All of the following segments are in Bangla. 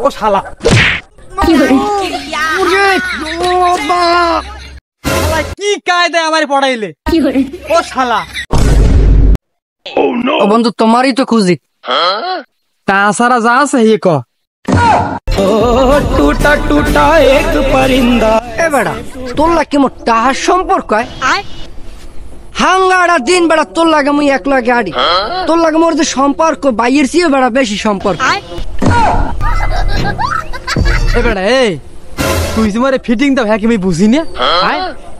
ও শালা কি কায়দা আমার পড়াইলে ও শালা। ও বন্ধু তোমারই তো খুঁজি তাছাড়া যা আছে হে ক टूटा टूटा एक परिंदा। এ বেড়া তোর লাগে মোর টাহার সম্পর্ক হাঙ্গাড়া দিন বেড়া তোর লাগে মুই এক লাগে আড়ি তোর লাগে মোর যে সম্পর্ক বাইয়ের চেয়ে বেড়া বেশি সম্পর্ক। এ বেড়া এই তুই যে মারে ফিটিং দাও হ্যাঁ কি আমি বুঝি না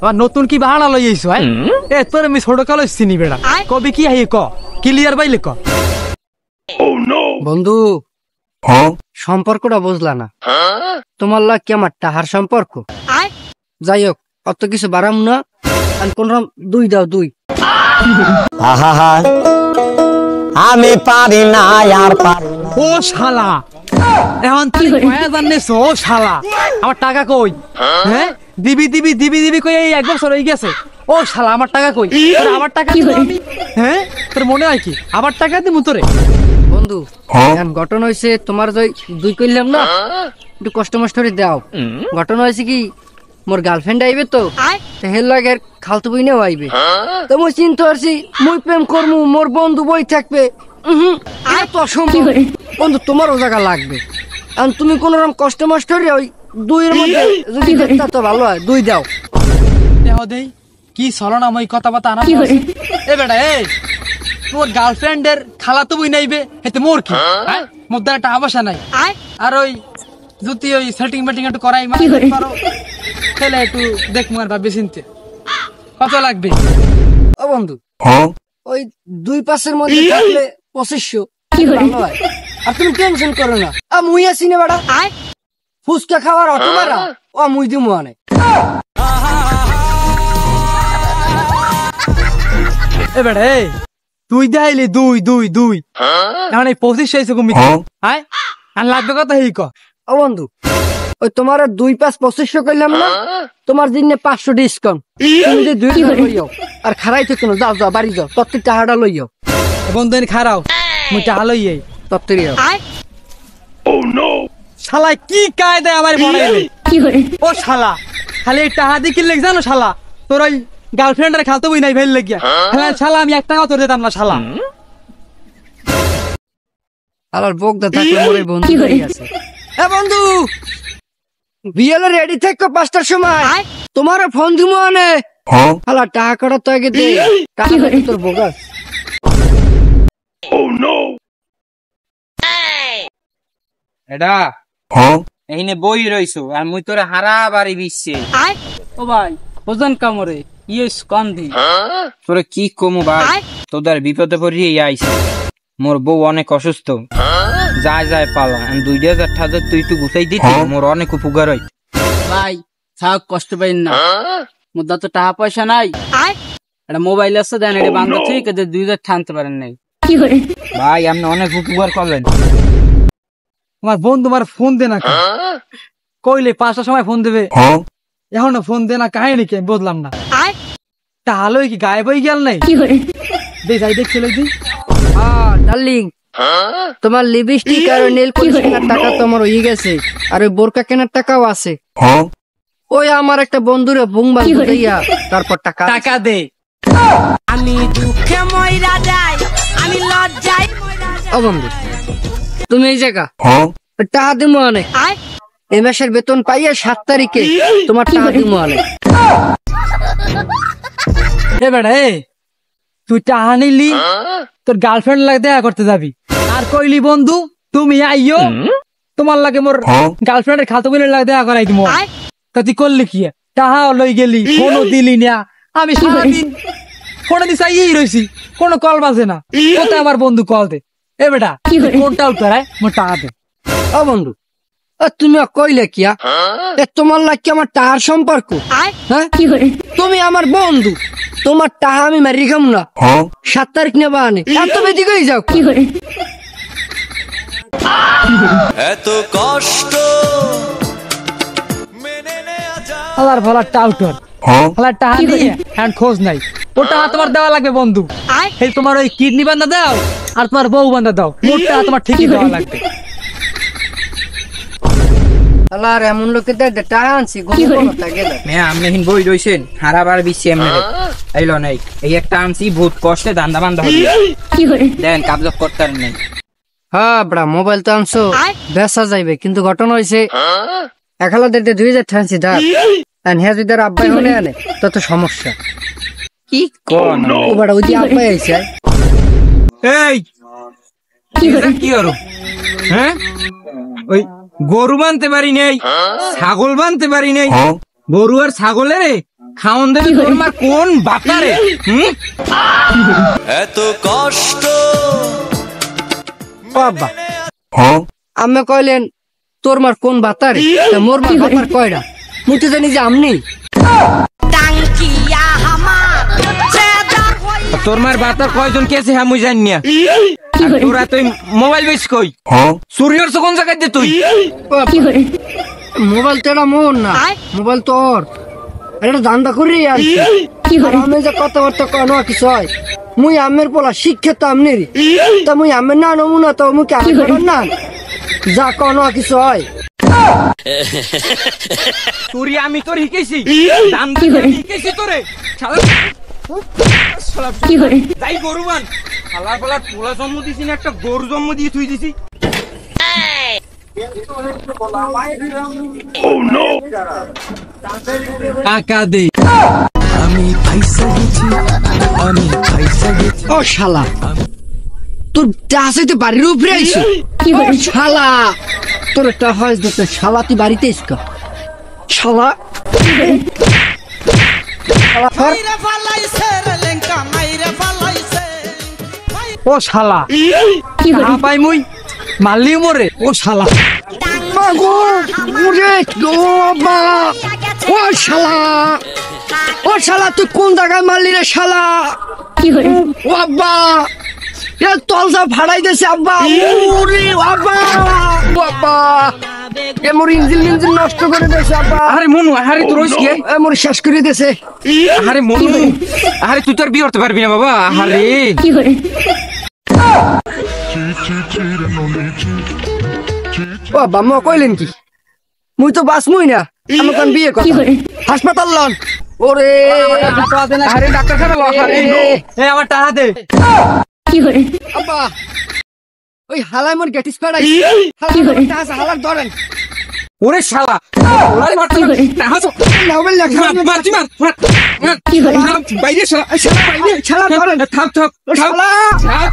আর নতুন কি বাহানা লই আইছো এ তোর আমি ছোট কালো চিনি বেড়া কবি কি হাই ক ক্লিয়ার বাইলে ক। বন্ধু সম্পর্কটা বুঝলা না তোমার লাগ কি আমার টাহার সম্পর্ক। যাই হোক অত কিছু বাড়াম না আর কোন দুই দাও দুই। আমি পারি না আর পারি ও শালা এখন তুই কয়া জানিস ও শালা আমার টাকা কই হ্যাঁ দিবি দিবি দিবি দিবি কই এই এক বছর হয়ে গেছে ও শালা আমার টাকা কই আমার টাকা দিব আমি হ্যাঁ তোর মনে হয় কি আবার টাকা দিমু তোরে। বন্ধু এখন ঘটনা হয়েছে তোমার যে দুই কইলাম না একটু কষ্ট মষ্টরে দাও। ঘটনা হয়েছে কি মোর গার্লফ্রেন্ড আইবে তো হের লাগে খালতু বই নেও আইবে তো মুই চিন্তা করছি মুই প্রেম করমু মোর বন্ধু বই থাকবে এত অসম্ভব বন্ধু তোমারও জায়গা লাগবে আর তুমি কোন রকম কষ্ট মষ্টরে ওই দুইয়ের মধ্যে যদি দেখতা তো ভালো হয় দুই দাও। দেহ দেই কি ছলনাময় কথাবার্তা আনা এ বেটা এই তোর গার্লফ্রেন্ডের খালা তো বই নাইবে এতে মোর কি মোর দ্বারা টাকা পয়সা নাই আর ওই যদি ওই সেটিং মেটিং একটু করাই পারো তাহলে একটু দেখবো আর ভাবি চিনতে কত লাগবে। ও বন্ধু ওই দুই পাশের মধ্যে থাকলে 2500 ভালো হয় আর তুমি টেনশন করো না মুই আছি না বেটা ফুচকা খাওয়ার অটো ভাড়া ও মুই দিমু আনে। এ বেটা এই তুই দেখাইলি দুই দুই দুই এখন এই 2500 এসে কমি আয় আর লাগবে কত হেই ক। ও বন্ধু ওই তোমার 2-5-2500 কইলাম না তোমার জন্য 500 ডিসকাউন্ট তুমি যে 2000 লইও আর খারাই থেকে না যাও যাও বাড়ি যাও তত্ত্বের টাকাটা লইও বন্ধু খারাও মুই টাকা লই এই তত্ত্বের শালা কি কায়দা আমার বানাইলে ও শালা খালি এই টাকা দিয়ে কিনলে জানো শালা তোর ওই গার্লফ্রেন্ডের খালতো বই নাই ফেল লাগিয়া হ্যাঁ শালা আমি 1 টাকাও তোর দিতাম না শালা। আর বকদা থাকলে মোরে বন্ধু হয়ে গেছে। এ বন্ধু বিয়েলে রেডি থেকো 5টার সময় তোমার ফোন দিমু আনে শালা টাকাটা তো আগে দে টাকা তোর বোগাস। এটা এইনে বই রইছো আর মুই তোরে হারা বাড়ি বিচ্ছে ও ভাই ওজন কামরে ইয়েস কান্দি তোরে কি কমু ভাই তোদের বিপদে পড়িয়ে আইছে মোর বউ অনেক অসুস্থ যায় যায় পালা 2000 টাকা তুই একটু গুছাই দিতি মোর অনেক উপকার হয়। ভাই থাক কষ্ট পাইন না মুদ্রা তো টাকা পয়সা নাই এটা মোবাইল আছে দেন এটা বান্ধব ঠিক আছে 2000 টানতে পারেন নাই ভাই আপনি অনেক উপকার করলেন। তোমার বন্ধু তোমার ফোন দে না কইলে 5টার সময় ফোন দেবে এখনো ফোন দে না কাহিনী কি বুঝলাম না তাহলে কি গায়েব হয়ে গেল নাই দে যাই দেখ চলে দিই। ডার্লিং তোমার লিপস্টিক আর নেল পলিশ কেনার টাকা তো আমার হয়ে গেছে আর ওই বোরকা কেনার টাকাও আছে ওই আমার একটা বন্ধুরে বুংবাং দিয়া তারপর টাকা দে। আমি দুঃখে মইরা যাই আমি লজ্জায় ও বন্ধু তুমি এই জায়গা টাকা দিমু আনে এই মাসের বেতন পাইয়া 7 তারিখে তোমার টাকা দিমু আনে। এ বেটা এ তুই টাকা নিলি তোর গার্লফ্রেন্ড লাগে দেখা করতে যাবি আর কইলি বন্ধু তুমি আইও তোমার লাগে মোর গার্লফ্রেন্ডের খালতো বোনের লাগে দেখা করাই দিমু তা তুই করলি কি টাকা লই গেলি ফোনও দিলি না আমি সারাদিন ফোনে দিছি আইই রইছি কোনো কল বাজে না কোথায় আমার বন্ধু কল দে। এ বেটা কোনটা উঠায় মোর টাকা দে। ও বন্ধু তুমি কইলে কিয়া তোমার লাগে আমার টাকার সম্পর্ক হ্যাঁ তুমি আমার বন্ধু তোমার টাকা আমি মারি খাম না 7 তারিখ নেবা আনে এত বেশি কই যাও এত কষ্ট আলার ভালা টাউটার আলার টাকা নিয়ে হ্যান্ড খোঁজ নাই ওটা তোমার দেওয়া লাগবে বন্ধু এই তোমার ওই কিডনি বান্ধা দাও আর তোমার বউ বান্ধা দাও মোটটা তোমার ঠিকই দেওয়া লাগবে। আল্লাহ আর এমন লোকে টাকা আনছি আপনি হিন বই রইছেন হারাবার বিশ্বে এমনি এইলো নাই এই একটা আনছি বহুত কষ্টে দান্দা বান্ধা দেন কাবজ করতে নেই। হ্যাঁ বড়া মোবাইল তো আনছো বেচা যাইবে, কিন্তু ঘটনা হয়েছে 1000 টাকা আনছি দা হ্যাঁ যদি আব্বাই হলে আনে তত সমস্যা। কি কোন ও বড়া ওই যে আব্বাই আইছে। এই কি করো হ্যাঁ? ওই গরু বানতে পারি নাই, ছাগল বানতে পারি নাই, গরু আর ছাগলের খাওন দেবে তোর মার কোন বাতারে? এত কষ্ট বাবা আমি কইলেন তোর মার কোন বাতারে, মোর মার বাতার কয়টা মুই তো জানি যে আমনি। তোর মার বাতার কয়জন কেছে হ্যাঁ মুই জানি না। তোরা তুই মোবাইল বেশ কই সুরিয়র কোন জায়গায় দে তুই? মোবাইল তো এটা মোর না, মোবাইল তো ওর। এটা ধান্দা করি আর আমি যে কথাবার্তা কেন কিছু হয় মুই আমের পোলা শিক্ষিত আমনির তা মুই আমের না নমুনা তো মুখে আমি না যা কোনো কিছু হয়। তুই আমি তোর শিখেছি শিখেছি তোরে যাই গরু বান শালার পালার পোলা জন্ম দিছি না একটা গরু জন্ম দিয়ে তুই দিছি। টাকা দে। ও শালা তোর চাষাইতে বাড়ির উপরে আইসো শালা তোর একটা হয় দেখতে শালা তুই বাড়িতে এসকা শালা ও শালা পাই মুই মারলি মরে। ও শালা ও শালা ও শালা তুই কোন জায়গায় মারলি রে শালা? ও আব্বা তলসা ফাড়াই দিয়েছে আব্বা। আব্বা মোর ইঞ্জিন নষ্ট করে দিয়েছে আব্বা। আরে মনু আরে তোর কি মোর শেষ করে দিয়েছে। আরে মনু আরে তুই তোর বিয়ে করতে পারবি না বাবা। আরে ও আব্বা মো কইলেন কি মুই তো বাসমুই না আমার কোন বিয়ে কথা হাসপাতাল লন। ওরে আরে ডাক্তার খানা ল। এই আমার টাকা দে। আব্বা ওই হালাই মোর গেটিস পাড়াই হালার ধরেন। ওরে শালা ওরে মারতে মোবাইল লেখা মারছি মার বাইরে শালা শালা ধরেন থাক থাক শালা থাক